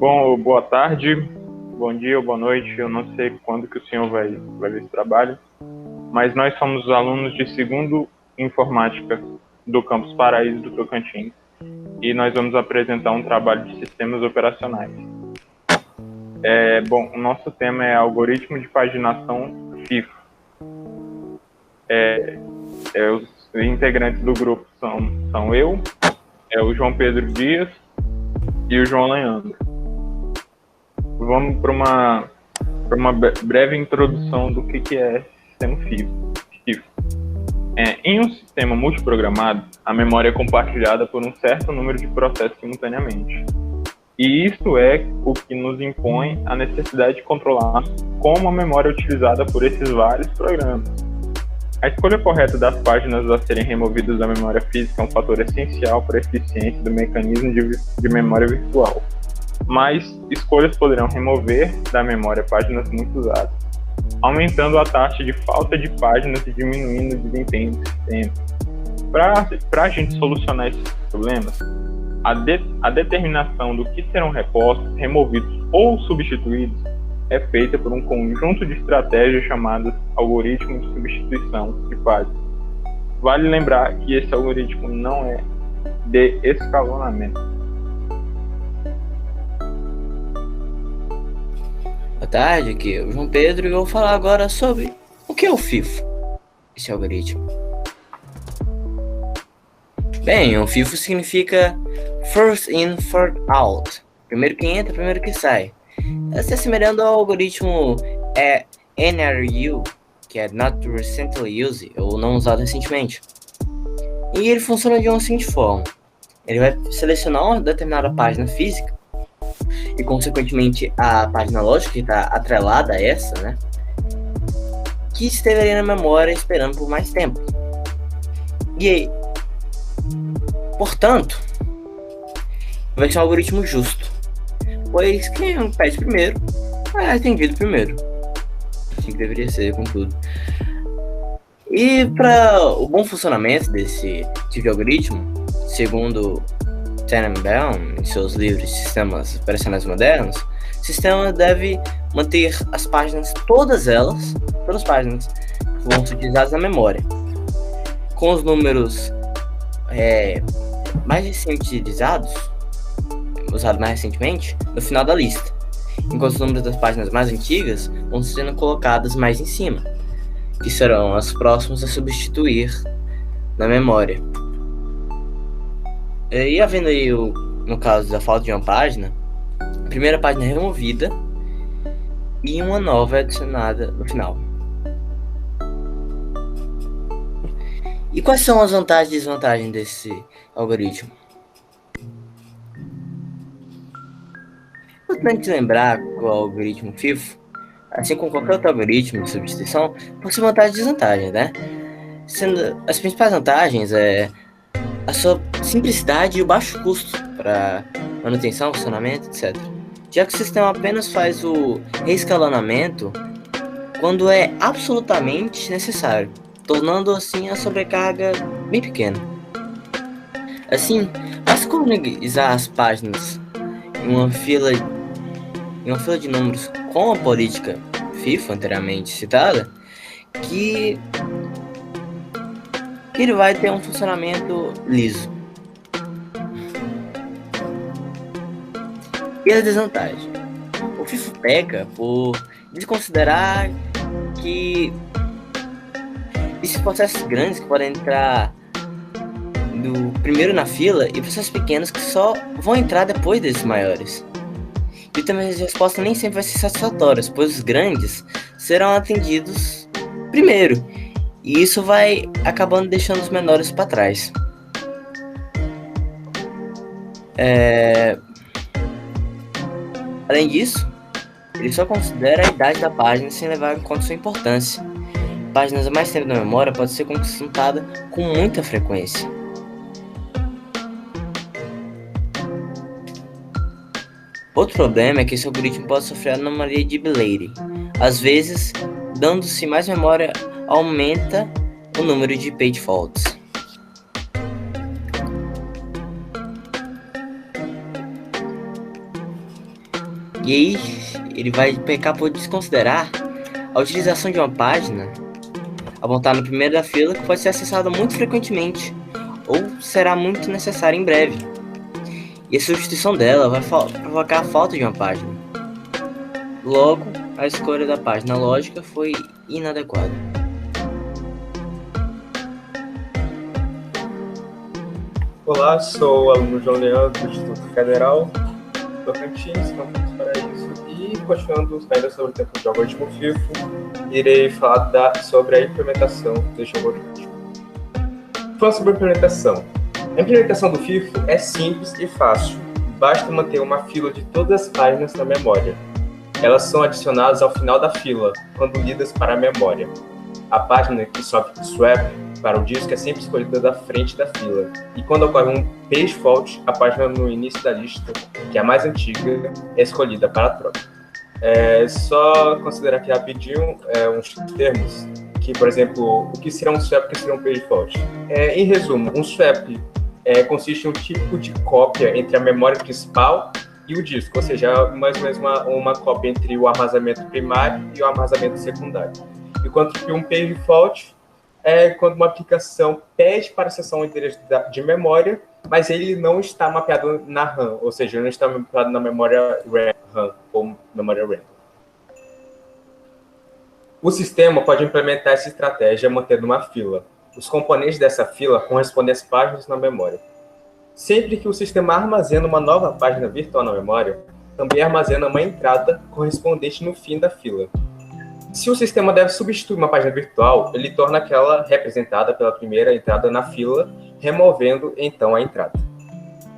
Bom, boa tarde, bom dia ou boa noite. Eu não sei quando que o senhor vai ver esse trabalho, mas nós somos os alunos de segundo Informática do Campus Paraíso do Tocantins e nós vamos apresentar um trabalho de sistemas operacionais. O nosso tema é algoritmo de paginação FIFO. Os integrantes do grupo são eu, o João Pedro Dias e o João Leandro. Vamos para uma breve introdução do que é sistema FIFO. Em um sistema multiprogramado, a memória é compartilhada por um certo número de processos simultaneamente. E isso é o que nos impõe a necessidade de controlar como a memória é utilizada por esses vários programas. A escolha correta das páginas a serem removidas da memória física é um fator essencial para a eficiência do mecanismo de memória virtual. Mas escolhas poderão remover da memória páginas muito usadas, aumentando a taxa de falta de páginas e diminuindo o desempenho do sistema. Para a gente solucionar esses problemas, a determinação do que serão repostos, removidos ou substituídos é feita por um conjunto de estratégias chamadas algoritmo de substituição de páginas. Vale lembrar que esse algoritmo não é de escalonamento. Boa tarde, aqui é o João Pedro e eu vou falar agora sobre o que é o FIFO, esse algoritmo. Bem, o FIFO significa First In, First Out, primeiro que entra, primeiro que sai. Se assemelhando ao algoritmo NRU, que é Not Recently Used, ou não usado recentemente. E ele funciona de uma seguinte forma: ele vai selecionar uma determinada página física e, consequentemente, a página lógica que está atrelada a essa, né, que esteve ali na memória esperando por mais tempo. E aí, portanto, vai ser um algoritmo justo, pois quem pede primeiro é atendido primeiro. Assim que deveria ser, contudo. E para o bom funcionamento desse tipo de algoritmo, segundo Tenenbaum, em seus livros Sistemas Operacionais Modernos, o sistema deve manter as páginas, todas as páginas que vão ser utilizadas na memória, com os números mais recentes usados mais recentemente, no final da lista, enquanto os números das páginas mais antigas vão sendo colocadas mais em cima, que serão as próximas a substituir na memória. E havendo aí, no caso da falta de uma página, a primeira página é removida e uma nova é adicionada no final. E quais são as vantagens e desvantagens desse algoritmo? É importante lembrar que o algoritmo FIFO, assim como qualquer outro algoritmo de substituição, possui vantagens e desvantagens, né? Sendo as principais vantagens a sua simplicidade e o baixo custo para manutenção, funcionamento, etc. Já que o sistema apenas faz o reescalonamento quando é absolutamente necessário, tornando assim a sobrecarga bem pequena. Assim, basta organizar as páginas em uma fila de números com a política FIFO anteriormente citada, que ele vai ter um funcionamento liso. E a desvantagem: o FIFO peca por desconsiderar que esses processos grandes que podem entrar do primeiro na fila e processos pequenos que só vão entrar depois desses maiores. E também as respostas nem sempre vão ser satisfatórias, pois os grandes serão atendidos primeiro. E isso vai acabando deixando os menores para trás. Além disso, ele só considera a idade da página sem levar em conta sua importância. Páginas a mais tempo na memória pode ser consultada com muita frequência. Outro problema é que esse algoritmo pode sofrer anomalia de Bilady. Às vezes, dando-se mais memória, aumenta o número de page faults. E aí ele vai pecar por desconsiderar a utilização de uma página ao voltar no primeiro da fila, que pode ser acessada muito frequentemente ou será muito necessária em breve. E a substituição dela vai provocar a falta de uma página. Logo, a escolha da página lógica foi inadequada. Olá, sou o aluno João Leandro do Instituto Federal Tocantins, Campus Paraíso, e continuando ainda sobre o tempo de algoritmo FIFO, irei falar sobre a implementação deste algoritmo. Falando sobre a implementação do FIFO é simples e fácil, basta manter uma fila de todas as páginas na memória. Elas são adicionadas ao final da fila, quando lidas para a memória. A página que sofre swap para o disco é sempre escolhida da frente da fila, e quando ocorre um page fault, a página no início da lista, que é a mais antiga, é escolhida para a troca. Só considerar aqui rapidinho uns termos, que, por exemplo, o que será um swap e o que será um page fault. Em resumo, um swap consiste em um tipo de cópia entre a memória principal e o disco, ou seja, mais ou menos uma cópia entre o armazenamento primário e o armazenamento secundário. Enquanto que um page fault é quando uma aplicação pede para acessar um endereço de memória, mas ele não está mapeado na RAM, ou seja, ele não está mapeado na memória RAM ou memória random. O sistema pode implementar essa estratégia mantendo uma fila. Os componentes dessa fila correspondem às páginas na memória. Sempre que o sistema armazena uma nova página virtual na memória, também armazena uma entrada correspondente no fim da fila. Se o sistema deve substituir uma página virtual, ele torna aquela representada pela primeira entrada na fila, removendo então a entrada.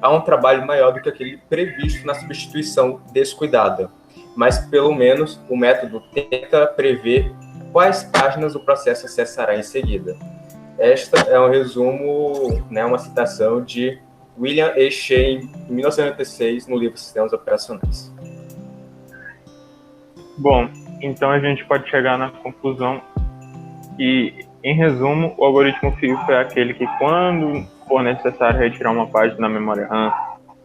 Há um trabalho maior do que aquele previsto na substituição descuidada, mas pelo menos o método tenta prever quais páginas o processo acessará em seguida. Esta é um resumo, uma citação de William E. Shea, em 1996, no livro Sistemas Operacionais. Bom, então a gente pode chegar na conclusão que, em resumo, o algoritmo FIFO é aquele que, quando for necessário retirar uma página da memória RAM,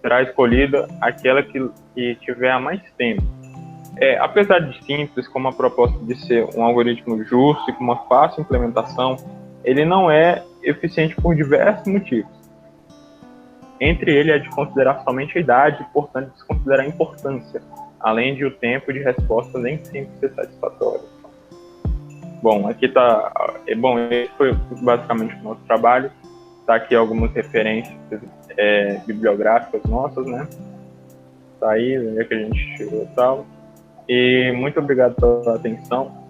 será escolhida aquela que tiver a mais tempo. Apesar de simples, como a proposta de ser um algoritmo justo e com uma fácil implementação, ele não é eficiente por diversos motivos. Entre eles é de considerar somente a idade e, portanto, desconsiderar a importância, além de o tempo de resposta nem sempre ser satisfatório. Bom, aqui tá. Esse foi basicamente o nosso trabalho. Tá aqui algumas referências bibliográficas nossas, né? Tá aí, onde é que a gente chegou e tal. E muito obrigado pela atenção.